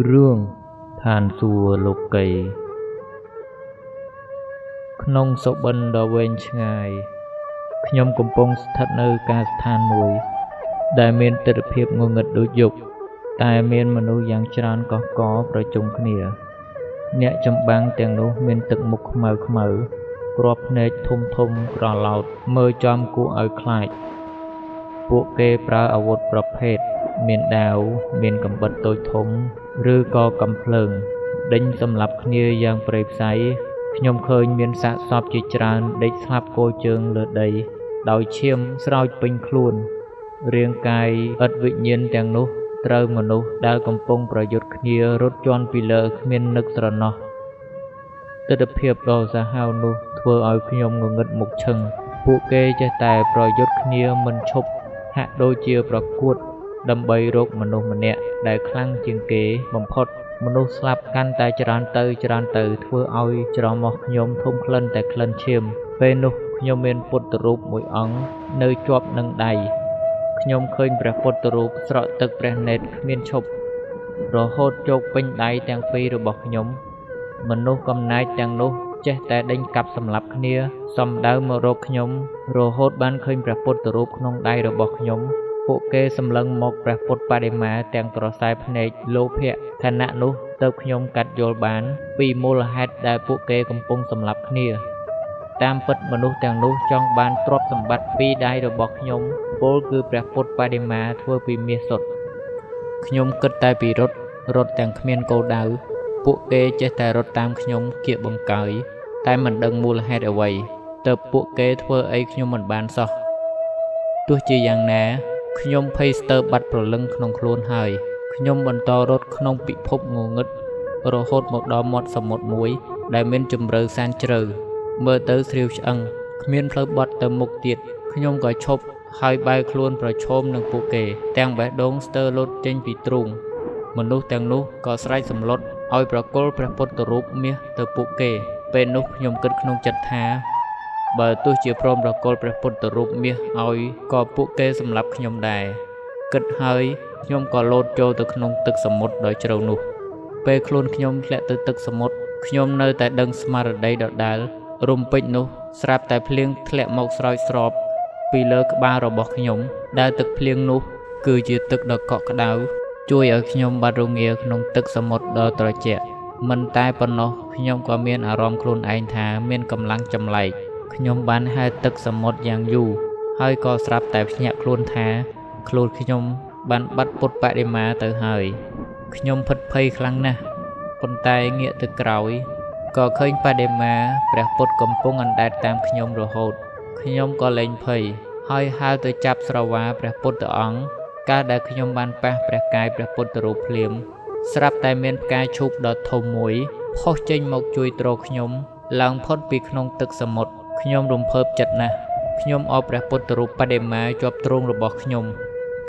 រឿងឋានសួគ៌លោកីក្នុងសុបិនដ៏វែងឆ្ងាយខ្ញុំកំពុងស្ថិតនៅការដ្ឋានមួយដែលមានទិដ្ឋភាពងងឹតដូចយប់តែមានមនុស្សយ៉ាងច្រើនកុះករប្រជុំគ្នាអ្នកចម្បាំងទាំងនោះមានទឹកមុខខ្មៅខ្មៅគ្រាប់ភ្នែកធំធំក្រឡោតមើលចំគួរឲ្យខ្លាចពួកគេប្រើអាវុធប្រភេទមានដាវមានកាំបិតតូចធំឬក៏កាំភ្លើងដេញសម្លាប់គ្នាយ៉ាងព្រៃផ្សៃខ្ញុំឃើញមានសាកសពជាច្រើនដេកស្លាប់គោជើងលើដីដោយឈាមស្រោចពេញខ្លួនរាងកាយឥតវិញ្ញាណទាំងនោះត្រូវមនុស្សដែលកំពុងប្រយុទ្ធគ្នារត់ជាន់ពីលើគ្មាននឹកស្រណោះទិដ្ឋភាពដ៏សាហាវនោះធ្វើឲ្យខ្ញុំងងឹតមុខឈឹងពួកគេចេះតែប្រយុទ្ធគ្នាមិនឈប់ហាក់ដូចជាប្រកួតដើម្បីរកមនុស្សម្នាក់ដែលខ្លាំងជាងគេបំផុតមនុស្សស្លាប់កាន់តែច្រើនទៅធ្វើឲ្យច្រមុះខ្ញុំធំក្លិនតែក្លិនឈាមពេលនោះខ្ញុំមានពុទ្ធរូបមួយអង្គនៅជាប់នឹងដៃខ្ញុំឃើញព្រះពុទ្ធរូបស្រក់ទឹកព្រះនេត្រគ្មានឈប់រហូតជោគពេញដៃទាំងពីររបស់ខ្ញុំមនុស្សកំណាចទាំងនោះចេះតែដេញកាប់សម្លាប់គ្នាសំដៅមករកខ្ញុំរហូតបានឃើញព្រះពុទ្ធរូបក្នុងដៃរបស់ខ្ញុំពួកគេសម្លឹងមកព្រះពុទ្ធបដិមាទាំងក្រសែភ្នែកលោភៈខណៈនោះទៅខ្ញុំកាត់យល់បានពីមូលហេតុដែលពួកគេកំពុងសម្លាប់គ្នាតាមពិតមនុស្សទាំងនោះចង់បានទ្រព្យសម្បត្តិពីដៃរបស់ខ្ញុំពលគឺព្រះពុទ្ធបដិមាធ្វើពីមាសសុទ្ធខ្ញុំគិតតែពីរត់ទាំងគ្មានគោលដៅពួកគេចេះតែរត់តាមខ្ញុំគៀកបង្កើយតែមិនដឹងមូលហេតុអ្វីទើបពួកគេធ្វើអីខ្ញុំមិនបានសោះទោះជាយ៉ាងណាខ្ញុំភ័យស្ទើរបាត់ព្រលឹងក្នុងខ្លួនហើយខ្ញុំបន្តរត់ក្នុងពិភពងងឹតរហូតមកដល់មាត់សមុទ្រមួយដែលមានជម្រៅសែនជ្រៅមើលទៅស្រាវឆ្អឹងគ្មានផ្លូវបត់ទៅមុខទៀតខ្ញុំក៏ឈប់ហើយបែរខ្លួនប្រឈមនឹងពួកគេទាំងបេះដូងស្ទើរលត់ចេញពីទ្រូងមនុស្សទាំងនោះក៏ស្រែកសម្លុតឲ្យប្រគល់ព្រះពុទ្ធរូបមាសទៅពួកគេពេលនោះខ្ញុំគិតក្នុងចិត្តថាបើទោះជាព្រមប្រគល់ព្រះពុទ្ធរូបមាសឲ្យក៏ពួកគេសម្លាប់ខ្ញុំដែរគិតហើយខ្ញុំក៏លោតចូលទៅក្នុងទឹកសមុទ្រដ៏ជ្រៅនោះពេលខ្លួនខ្ញុំធ្លាក់ទៅទឹកសមុទ្រខ្ញុំនៅតែដឹងស្មារតីដដែលរំពេចនោះស្រាប់តែភ្លៀងធ្លាក់មកស្រោចស្រពពីលើក្បាលរបស់ខ្ញុំដែលទឹកភ្លៀងនោះគឺជាទឹកដ៏កក់ក្ដៅជួយឲ្យខ្ញុំបាត់រងាក្នុងទឹកសមុទ្រដ៏ត្រជាក់មិនតែប៉ុណ្ណោះខ្ញុំក៏មានអារម្មណ៍ខ្លួនឯងថាមានកម្លាំងចម្លែកខ្ញុំបានហែលទឹកសមុទ្រយ៉ាងយូរហើយក៏ស្រាប់តែភ្ញាក់ខ្លួនថាខ្លួនខ្ញុំបានបាត់ពុទ្ធបដិមាទៅហើយខ្ញុំភិតភ័យខ្លាំងណាស់ប៉ុន្តែងាកទៅក្រោយក៏ឃើញបដិមាព្រះពុទ្ធកំពុងអណ្ដែតតាមខ្ញុំរហូតខ្ញុំក៏លែងភ័យហើយហៅទៅចាប់ស្រវាព្រះពុទ្ធអង្គកាលដែលខ្ញុំបានប៉ះព្រះកាយព្រះពុទ្ធរូបភ្លាមស្រាប់តែមានផ្កាឈូកដ៏ធំមួយផុសចេញមកជួយទ្រខ្ញុំឡើងផុតពីក្នុងទឹកសមុទ្រខ្ញុំរំភើបចិត្តណាស់ខ្ញុំអបព្រះពុទ្ធរូបបដិមាជាប់ទ្រូងរបស់ខ្ញុំ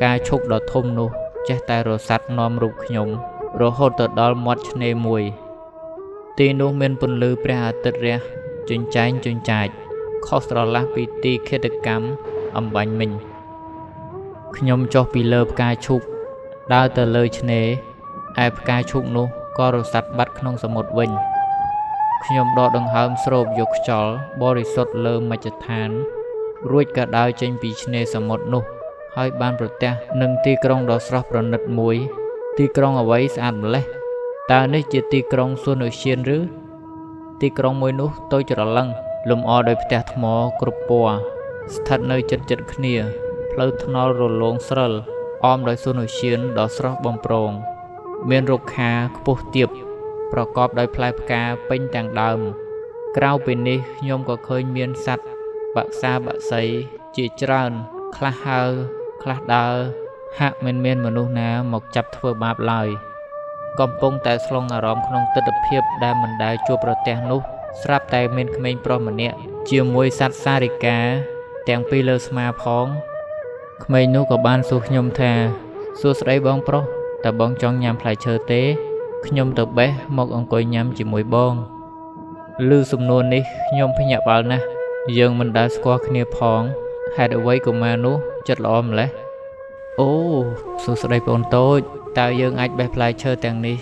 ការឈុកដ៏ធំនោះចេះតែរសាត់នាំរូបខ្ញុំរហូតទៅដល់មាត់ឆ្នេរមួយទីនោះមានពន្លឺព្រះអាទិត្យរះជញ្ចែងជញ្ចាចខុសស្រឡះពីទីឃាតកម្មអំបញ្ញមិញខ្ញុំចុះពីលើផ្កាឈូកដើរទៅលើឆ្នេរឯផ្កាឈូកនោះក៏រសាត់បាត់ក្នុងសមុទ្រវិញខ្ញុំដកដង្ហើមស្រូបយកខ្យល់បរិសុទ្ធលើមជ្ឈដ្ឋានរួចក៏ដើរចេញពីឆ្នេរសមុទ្រនោះហើយបានប្រទះនឹងទីក្រុងដ៏ស្រស់ប្រណិតមួយទីក្រុងអ្វីស្អាតម្លេះតើនេះជាទីក្រុងសួនឧទ្យានឬទីក្រុងមួយនោះតូចច្រឡឹងលម្អដោយផ្ទះថ្មគ្រប់ពណ៌ស្ថិតនៅជិតគ្នាផ្លូវថ្នល់រលោងស្រិលអមដោយសួនឧទ្យានដ៏ស្រស់បំព្រងមានរុក្ខាខ្ពស់ទាបប្រកបដោយផ្លែផ្កាពេញទាំងដើមក្រៅពីនេះខ្ញុំក៏ឃើញមានសត្វបក្សាបក្សីជាច្រើនខ្លះហើរខ្លះដើរហាក់មិនមានមនុស្សណាមកចាប់ធ្វើបាបឡើយកំពុងតែស្លងអារម្មណ៍ក្នុងទិដ្ឋភាពដែលមិនដែលជួបប្រទះនោះស្រាប់តែមានក្មេងប្រុសម្នាក់ជាមួយសត្វសារិកាទាំងពីរលើស្មាផងក្មេងនោះក៏បានសួរខ្ញុំថាសួស្ដីបងប្រុសតើបងចង់ញ៉ាំផ្លែឈើទេខ្ញុំទៅបេះមកអង្គុយញ៉ាំជាមួយបងឮសំណួរនេះខ្ញុំភ្ញាក់ផ្អើលណាស់យើងមិនដែលស្គាល់គ្នាផងហេតុអ្វីកុមារនោះចិត្តល្អម្ល៉េះអូសួស្ដីបងតូចតើយើងអាចបេះផ្លែឈើទាំងនេះ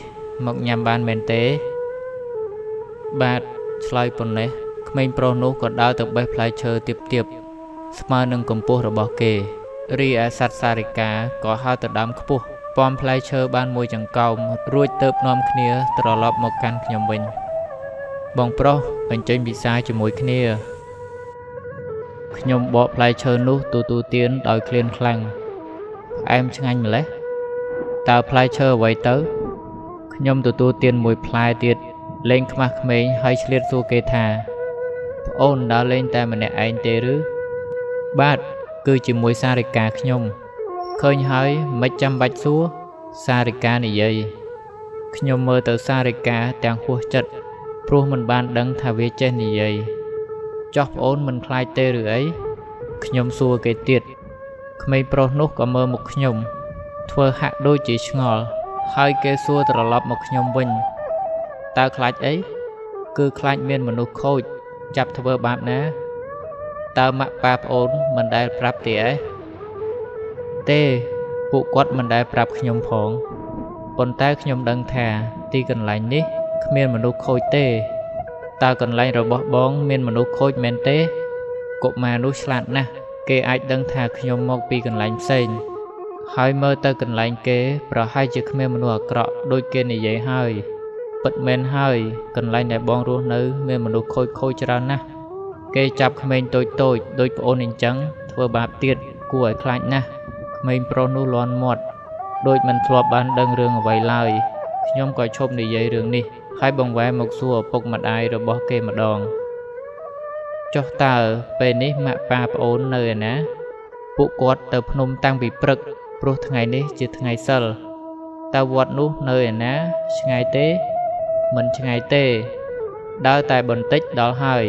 មកញ៉ាំបានមែនទេបាទឆ្លើយប៉ុណ្ណេះក្មេងប្រុសនោះក៏ដើរទៅបេះផ្លែឈើទៀបៗស្មើនឹងកម្ពស់របស់គេរីឯសត្វសារិកាក៏ហើរទៅដើមខ្ពស់ប៉មផ្លែឈើបានមួយចង្កោមរួចទៅនាំគ្នាត្រឡប់មកកាន់ខ្ញុំវិញបងប្រុសបញ្ចេញពិសាជាមួយគ្នាខ្ញុំបកផ្លែឈើនោះទូទានដោយឃ្លានខ្លាំងផ្អែមឆ្ងាញ់ម្ល៉េះតើផ្លែឈើអ្វីទៅខ្ញុំទទួលទានមួយផ្លែទៀតលេងខ្មាស់ក្មេងហើយឆ្លៀតសួរគេថាប្អូនដើរលេងតែម្នាក់ឯងទេឬបាទគឺជាមួយសារិកាខ្ញុំឃើញហើយមិនចាំបាច់សួរសារិកានិយាយខ្ញុំមើលទៅសារិកាទាំងហួសចិត្តព្រោះមិនបានដឹងថាវាចេះនិយាយចោះប្អូនមិនខ្លាចទេឬអីខ្ញុំសួរគេទៀតក្មេងប្រុសនោះក៏មើលមកខ្ញុំធ្វើហាក់ដូចជាឆ្ងល់ហើយគេសួរត្រឡប់មកខ្ញុំវិញតើខ្លាចអីគឺខ្លាចមានមនុស្សខូចចាប់ធ្វើបាបណាតើម៉ាក់ប៉ាប្អូនមិនដែលប្រាប់ទេទេពួកគាត់មិនដែលប្រាប់ខ្ញុំផងប៉ុន្តែខ្ញុំដឹងថាទីកន្លែងនេះគ្មានមនុស្សខូចទេតើកន្លែងរបស់បងមានមនុស្សខូចមែនទេកុមារនោះឆ្លាតណាស់គេអាចដឹងថាខ្ញុំមកពីកន្លែងផ្សេងហើយមើលទៅកន្លែងគេប្រហែលជាគ្មានមនុស្សអាក្រក់ដូចគេនិយាយហើយពិតមែនហើយកន្លែងដែលបងរស់នៅមានមនុស្សខូចច្រើនណាស់គេចាប់ក្មេងតូចដូចប្អូនអញ្ចឹងធ្វើបាបទៀតគួរឲ្យខ្លាចណាស់ក្មេងប្រុសនោះលាន់មាត់ដូចមិនធ្លាប់បានដឹងរឿងអ្វីឡើយខ្ញុំក៏ឈប់និយាយរឿងនេះហើយបង្វែរមកសួរឪពុកម្ដាយរបស់គេម្ដងចុះតើពេលនេះម៉ាក់ប៉ាប្អូននៅឯណាពួកគាត់ទៅភ្នំតាំងពីព្រឹកព្រោះថ្ងៃនេះជាថ្ងៃសិលតើវត្តនោះនៅឯណាឆ្ងាយទេមិនឆ្ងាយទេដើរតែបន្តិចដល់ហើយ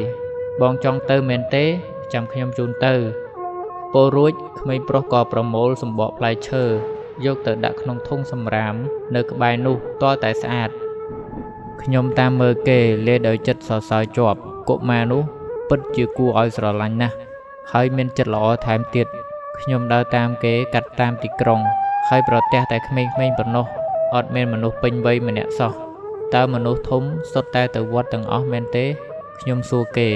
បងចង់ទៅមែនទេចាំខ្ញុំជូនទៅពោលរួចក្មេងប្រុសក៏ប្រមូលសម្បកផ្លែឈើយកទៅដាក់ក្នុងធុងសម្រាមនៅក្បែរនោះទាល់តែស្អាតខ្ញុំតាមមើលគេលេដោយចិត្តសរសើរជាប់កុមារនោះពិតជាគួរឲ្យស្រឡាញ់ណាស់ហើយមានចិត្តល្អថែមទៀតខ្ញុំដើរតាមគេកាត់តាមទីក្រុងហើយប្រទះតែក្មេងៗប៉ុណ្ណោះអត់មានមនុស្សពេញវ័យម្នាក់សោះតើមនុស្សធំសុទ្ធតែទៅវត្តទាំងអស់មែនទេខ្ញុំសួរគេ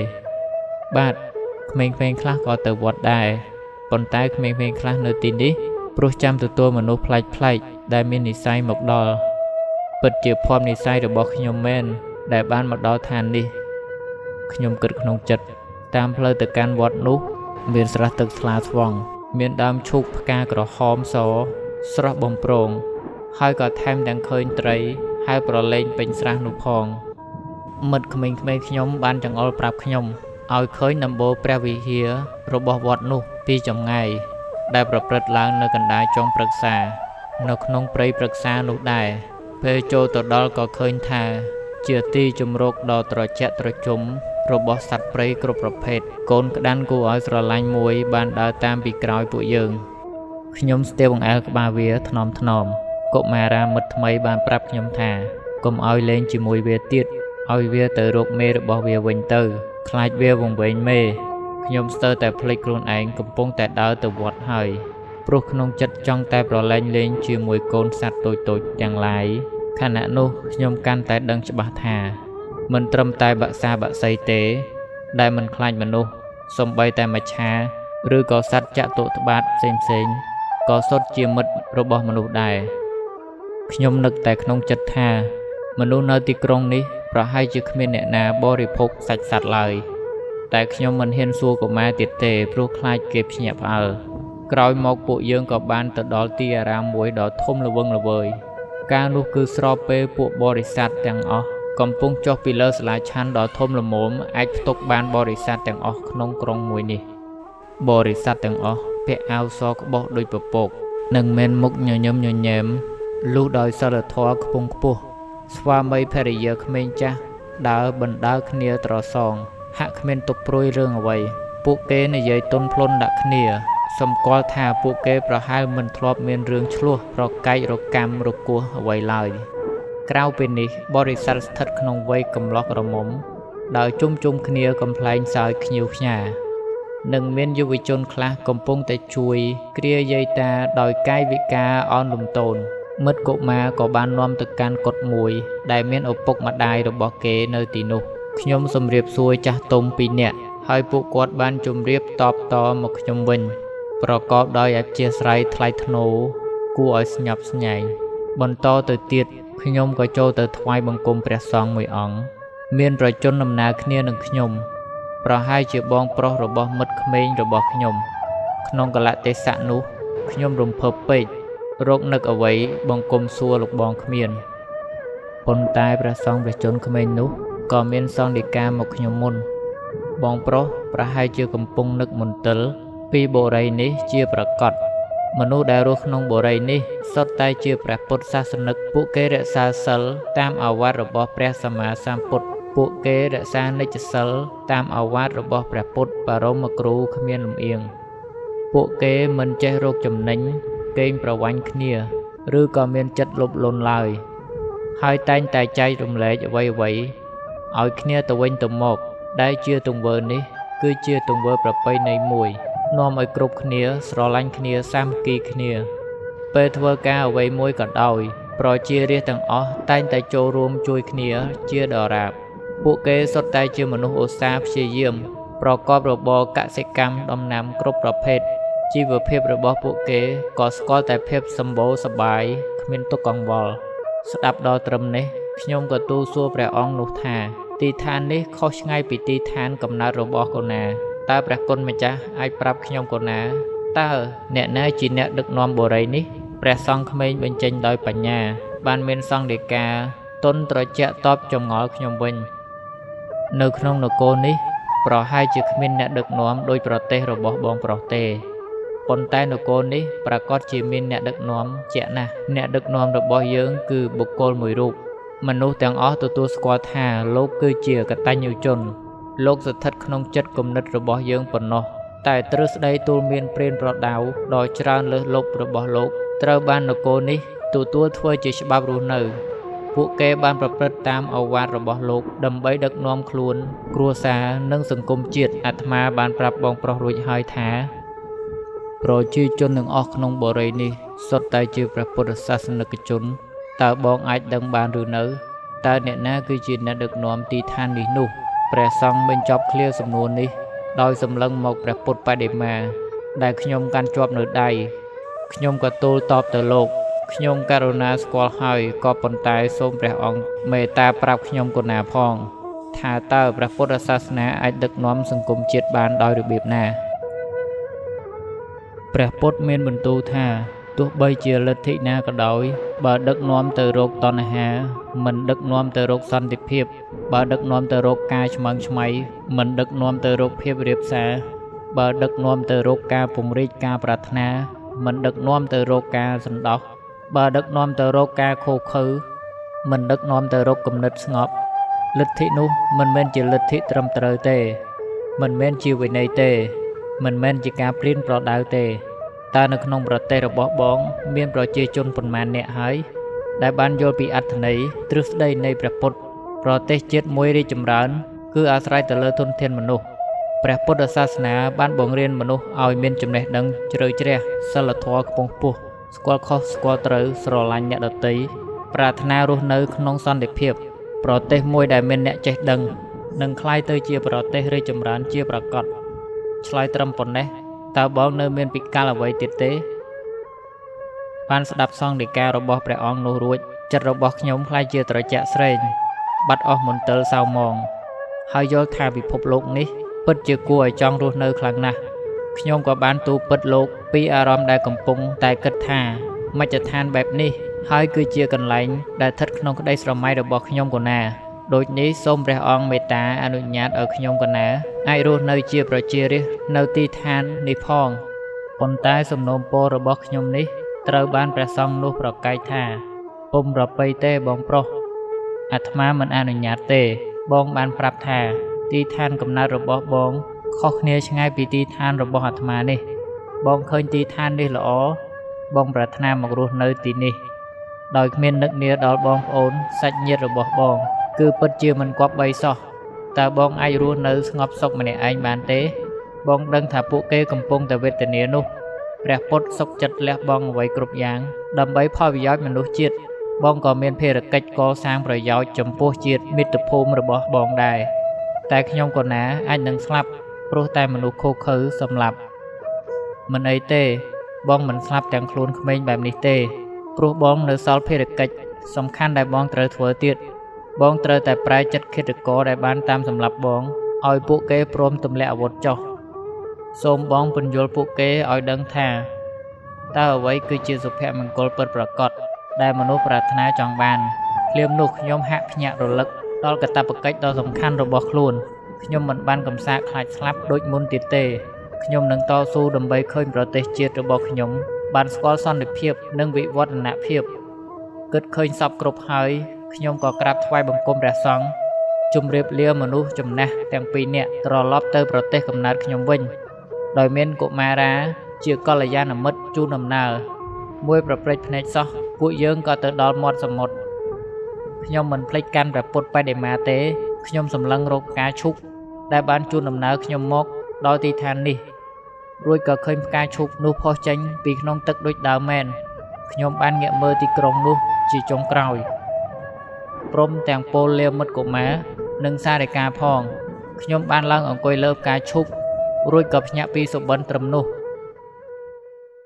បាទក្មេងៗខ្លះក៏ទៅវត្តដែរប៉ុន្តែក្មេងៗខ្លះនៅទីនេះព្រោះចាំទទួលមនុស្សប្លែកៗដែលមាននិស្ស័យមកដល់ពិតជាភ័ព្វនិស្ស័យរបស់ខ្ញុំមែនដែលបានមកដល់ឋាននេះខ្ញុំគិតក្នុងចិត្តតាមផ្លូវទៅកាន់វត្តនោះមានស្រះទឹកស្លាស្វង់មានដើមឈូកផ្កាក្រហមសស្រស់បំព្រងហើយក៏ថែមទាំងឃើញត្រីហើយប្រឡែងពេញស្រះនោះផងមិត្តក្មេងៗខ្ញុំបានចង្អុលប្រាប់ខ្ញុំឲ្យឃើញដំបូលព្រះវិហាររបស់វត្តនោះពីចម្ងាយដែលប្រព្រឹត្តឡើងនៅកណ្ដាលចុងព្រឹក្សានៅក្នុងព្រៃព្រឹក្សានោះដែរពេលចូលទៅដល់ក៏ឃើញថាជាទីជម្រកដ៏ត្រជាក់ត្រជុំរបស់សត្វព្រៃគ្រប់ប្រភេទកូនក្តាន់គួរឲ្យស្រឡាញ់មួយបានដើរតាមពីក្រោយពួកយើងខ្ញុំស្ទាបបង្អែលក្បាលវាថ្នមៗកុមារាមិត្តថ្មីបានប្រាប់ខ្ញុំថាកុំឲ្យលេងជាមួយវាទៀតឲ្យវាទៅរកមេរបស់វាវិញទៅខ្លាចវាវង្វេងមេខ្ញុំស្ទើរតែភ្លេចខ្លួនឯងកំពុងតែដើរទៅវត្តហើយព្រោះក្នុងចិត្តចង់តែប្រឡែងលេងជាមួយកូនសត្វតូចៗទាំងឡាយខណៈនោះខ្ញុំកាន់តែដឹងច្បាស់ថាមិនត្រឹមតែបក្សាបក្សីទេដែលមិនខ្លាចមនុស្សសូម្បីតែមច្ឆាឬក៏សត្វចតុត្បាតផ្សេងៗក៏សុទ្ធជាមិត្តរបស់មនុស្សដែរខ្ញុំនឹកតែក្នុងចិត្តថាមនុស្សនៅទីក្រុងនេះប្រហែលជាគ្មានអ្នកណាបរិភោគសាច់សត្វឡើយតែខ្ញុំមិនហ៊ានសួរកុមារទៀតទេព្រោះខ្លាចគេភ្ញាក់ផ្អើលក្រោយមកពួកយើងក៏បានទៅដល់ទីអារាមមួយដ៏ធំល្វឹងល្វើយកាលនោះគឺស្របពេលពួកបរិស័ទទាំងអស់កំពុងចុះពីលើសាលាឆាន់ដ៏ធំល្មមអាចផ្ទុកបានបរិស័ទទាំងអស់ក្នុងក្រុងមួយនេះបរិស័ទទាំងអស់ពាក់អាវសក្បោសដូចពពកនិងមានមុខញញឹមញញែមលុះដោយសិលធម៌ខ្ពង់ខ្ពស់ស្វាមីភរិយាក្មេងចាស់ដើរបណ្ដើរគ្នាត្រសងហាក់គ្មានទុកព្រួយរឿងអ្វីពួកគេនិយាយទន់ភ្លន់ដាក់គ្នាសម្គាល់ថាពួកគេប្រហែលមិនធ្លាប់មានរឿងឆ្លោះរកែករកម្មរគោះអ្វីឡើយក្រៅពីនេះបរិស័ទស្ថិតក្នុងវ័យកំឡោះក្រមុំដោយជុំគ្នាកំប្លែងសើចខ្ញៀវខ្ញានិងមានយុវជនខ្លះកំពុងតែជួយគ្រាយាយតាដោយកាយវិការអន់លំទោន មិត្តកុមារក៏បាននាំទៅកាន់កុដិមួយដែលមានឪពុកម្ដាយរបស់គេនៅទីនោះខ្ញុំសូមរាបសួរចាស់ទុំពីរនាក់ហើយពួកគាត់បានជម្រាបតបតមកខ្ញុំវិញប្រកបដោយអធ្យាស្រ័យថ្លៃថ្នូរគួរឲ្យស្ញប់ស្ញែងបន្តទៅទៀតខ្ញុំក៏ចូលទៅថ្វាយបង្គំព្រះសង្ឃមួយអង្គមានប្រជជនដំណើរគ្នានឹងខ្ញុំប្រហែលជាបងប្រុសរបស់មិត្តក្មេងរបស់ខ្ញុំក្នុងកលៈទេសៈនោះខ្ញុំរំភើបពេករកនឹកអ្វីបង្គំសួរលោកបងគ្មានប៉ុន្តែព្រះសង្ឃព្រះជន្មក្មេងនោះក៏មានសង្ឃដីកាមកខ្ញុំមុនបងប្រុសប្រហែលជាកំពុងនឹកមន្ទិលពីបុរីនេះជាប្រកបមនុស្សដែលរស់ក្នុងបុរីនេះសុទ្ធតែជាព្រះពុទ្ធសាសនិកពួកគេរក្សាសិលតាមឱវាទរបស់ព្រះសម្មាសម្ពុទ្ធពួកគេរក្សានិច្ចសិលតាមឱវាទរបស់ព្រះពុទ្ធបរមគ្រូគ្មានលំអៀងពួកគេមិនចេះរកចំណេញកេងប្រវ័ញ្ចគ្នាឬក៏មានចិត្តលោភលន់ឡើយហើយតែងតែចែករំលែកអ្វីៗឲ្យគ្នាទៅវិញទៅមកដែលជាទង្វើនេះគឺជាទង្វើប្រពៃណីមួយនាំឲ្យគ្រប់គ្នាស្រឡាញ់គ្នាសាមគ្គីគ្នាពេលធ្វើការអ្វីមួយក៏ដោយប្រជារាស្ត្រទាំងអស់តែងតែចូលរួមជួយគ្នាជាដរាបពួកគេសុទ្ធតែជាមនុស្សឧស្សាហ៍ព្យាយាមប្រកបរបរកសិកម្មដំណាំគ្រប់ប្រភេទជីវភាពរបស់ពួកគេក៏ស្គាល់តែភាពសម្បូរសប្បាយគ្មានទុក្ខកង្វល់ស្ដាប់ដល់ត្រឹមនេះខ្ញុំក៏ទូលសួរព្រះអង្គនោះថាទីឋាននេះខុសឆ្ងាយពីទីឋានកំណើតរបស់កូណាតើព្រះគុណម្ចាស់អាចប្រាប់ខ្ញុំកូណាតើអ្នកណាជាអ្នកដឹកនាំបុរីនេះព្រះសង្ឃក្មេងបញ្ចេញដោយបញ្ញាបានមានសង្ឃដីកាទុនត្រជាក់តបចម្ងល់ខ្ញុំវិញនៅក្នុងនគរនេះប្រហែលជាគ្មានអ្នកដឹកនាំដោយប្រទេសរបស់បងប្រុសទេប៉ុន្តែនគរនេះប្រកាសជាមានអ្នកដឹកនាំជាក់ណាស់អ្នកដឹកនាំរបស់យើងគឺបុគ្គលមួយរូបមនុស្សទាំងអស់ទទួលស្គាល់ថាលោកគឺជាកតញ្ញូជនលោកស្ថិតក្នុងចិត្តគំនិតរបស់យើងប៉ុណ្ណោះតែទ្រឹស្ដីទូលមានព្រានប្រដៅដ៏ច្រើនលើសលប់របស់លោកត្រូវបាននគរនេះទទួលធ្វើជាច្បាប់រស់នៅពួកគេបានប្រព្រឹត្តតាមឱវាទរបស់លោកដើម្បីដឹកនាំខ្លួនគ្រួសារនិងសង្គមជាតិអាត្មាបានប្រាប់បងប្រុសរួចហើយថាប្រជាជនទាំងអស់ក្នុងបុរីនេះសុទ្ធតែជាព្រះពុទ្ធសាសនិកជនតើបងអាចដឹងបានឬនៅតើអ្នកណាគឺជាអ្នកដឹកនាំទីឋាននេះនោះព្រះសង្ឃបញ្ចប់ឃ្លាសំណួរនេះដោយសម្លឹងមកព្រះពុទ្ធបដិមាដែលខ្ញុំកាន់ជាប់នៅដៃខ្ញុំក៏ទូលតបទៅលោកខ្ញុំករុណាស្គាល់ហើយក៏ប៉ុន្តែសូមព្រះអង្គមេត្តាប្រាប់ខ្ញុំកូណាផងថាតើព្រះពុទ្ធសាសនាអាចដឹកនាំសង្គមជាតិបានដោយរបៀបណាព្រះពុទ្ធមានបន្ទូលថាទោះបីជាលទ្ធិណាក៏ដោយបើដឹកនាំទៅរកតណ្ហាមិនដឹកនាំទៅរកសន្តិភាពបើដឹកនាំទៅរកការឆ្មើងឆ្មៃមិនដឹកនាំទៅរកភាពរាបសារបើដឹកនាំទៅរកការពង្រីកការប្រាថ្នាមិនដឹកនាំទៅរកការសន្តោសបើដឹកនាំទៅរកការខូខើមិនដឹកនាំទៅរកគំនិតស្ងប់លទ្ធិនោះមិនមែនជាលទ្ធិត្រឹមត្រូវទេមិនមែនជាវិន័យទេមិនមែនជាការព្រានប្រដៅទេតើនៅក្នុងប្រទេសរបស់បងមានប្រជាជនប៉ុន្មាននាក់ហើយដែលបានយល់ពីអត្ថន័យទ្រឹស្ដីនៃព្រះពុទ្ធប្រទេសជាតិមួយរីកចម្រើនគឺអាស្រ័យទៅលើធនធានមនុស្សព្រះពុទ្ធសាសនាបានបង្រៀនមនុស្សឲ្យមានចំណេះដឹងជ្រៅជ្រះសិលធម៌ខ្ពង់ខ្ពស់ស្គាល់ខុសស្គាល់ត្រូវស្រឡាញ់អ្នកដទៃប្រាថ្នារស់នៅក្នុងសន្តិភាពប្រទេសមួយដែលមានអ្នកចេះដឹងនឹងក្លាយទៅជាប្រទេសរីកចម្រើនជាប្រកបឆ្លើយត្រឹមប៉ុណ្ណេះតើបងនៅមានពិកាលអ្វីទៀតទេបានស្ដាប់សង្ឃដីការបស់ព្រះអង្គនោះរួចចិត្តរបស់ខ្ញុំខ្លាចជាត្រជាក់ស្រេងបាត់អស់មន្ទិលសៅហ្មងហើយយល់ថាពិភពលោកនេះពិតជាគួរឲ្យចង់រស់នៅខ្លាំងណាស់ខ្ញុំក៏បានទូលពិតលោកពីអារម្មណ៍ដែលកំពុងតែគិតថាមជ្ឈដ្ឋានបែបនេះហើយគឺជាកន្លែងដែលស្ថិតក្នុងក្តីស្រមៃរបស់ខ្ញុំកូណាដូចនេះសូមព្រះអង្គមេត្តាអនុញ្ញាតឲ្យខ្ញុំកណាអាចរស់នៅជាប្រជារាស្ត្រនៅទីឋាននេះផងប៉ុន្តែសំណូមពររបស់ខ្ញុំនេះត្រូវបានព្រះសង្ឃនោះប្រកែកថាពុំប្រពៃទេបងប្រុសអាត្មាមិនអនុញ្ញាតទេបងបានប្រាប់ថាទីឋានកំណើតរបស់បងខុសគ្នាឆ្ងាយពីទីឋានរបស់អាត្មានេះបងឃើញទីឋាននេះល្អបងប្រាថ្នាមករស់នៅទីនេះដោយគ្មាននឹកនាដល់បងប្អូនសាច់ញាតិរបស់បងគឺពិតជាមិនគប្បីសោះតើបងអាចរស់នៅស្ងប់សុខម្នាក់ឯងបានទេបងដឹងថាពួកគេកំពុងតែវេទនានោះ ព្រះពុទ្ធសុខចិត្តលះបង់អ្វីគ្រប់យ៉ាងដើម្បីផលប្រយោជន៍មនុស្សជាតិបងក៏មានភារកិច្ចកសាងប្រយោជន៍ចំពោះជាតិមាតុភូមិរបស់បងដែរតែខ្ញុំក៏ណាអាចនឹងស្លាប់ព្រោះតែមនុស្សខូខើសម្លាប់មិនអីទេបងមិនស្លាប់ទាំងខ្លួនក្មេងបែបនេះទេព្រោះបងនៅសល់ភារកិច្ចសំខាន់ដែលបងត្រូវធ្វើទៀតបងត្រូវតែប្រែចិត្តឃាតករដែលបានតាមសម្លាប់បងឲ្យពួកគេព្រមទម្លាក់អាវុធចុះសូមបងពន្យល់ពួកគេឲ្យដឹងថាតើអ្វីគឺជាសុភមង្គលពិតប្រាកដដែលមនុស្សប្រាថ្នាចង់បានភ្លាមនោះខ្ញុំហាក់ភ្ញាក់រលឹកដល់កាតព្វកិច្ចដ៏សំខាន់របស់ខ្លួនខ្ញុំមិនបានកំសាកខ្លាចស្លាប់ដូចមុនទៀតទេខ្ញុំនឹងតស៊ូដើម្បីឃើញប្រទេសជាតិរបស់ខ្ញុំបានស្គាល់សន្តិភាពនិងវិវឌ្ឍនភាពគិតឃើញសពគ្រប់ហើយខ្ញុំក៏ក្រាបថ្វាយបង្គំព្រះសង្ឃជម្រាបលាមនុស្សចំណាស់ទាំងពីរនាក់ត្រឡប់ទៅប្រទេសកំណើតខ្ញុំវិញដោយមានកុមារាជាកល្យាណមិត្តជូនដំណើរមួយប្រព្រឹត្តភ្នែកសោះពួកយើងក៏ទៅដល់មាត់សមុទ្រខ្ញុំមិនភ្លេចកាន់ព្រះពុទ្ធបដិមាទេខ្ញុំសម្លឹងរកផ្កាឈូកដែលបានជូនដំណើរខ្ញុំមកដល់ទីឋាននេះរួចក៏ឃើញផ្កាឈូកនោះផុសចេញពីក្នុងទឹកដូចដើមមែនខ្ញុំបានងាកមើលទីក្រុងនោះជាចុងក្រោយព្រមទាំងពលលាមិត្តកុមារនិងសារិកាផងខ្ញុំបានឡើងអង្គុយលើផ្កាឈូករួចក៏ភ្ញាក់ពីសុបិនត្រឹមនោះ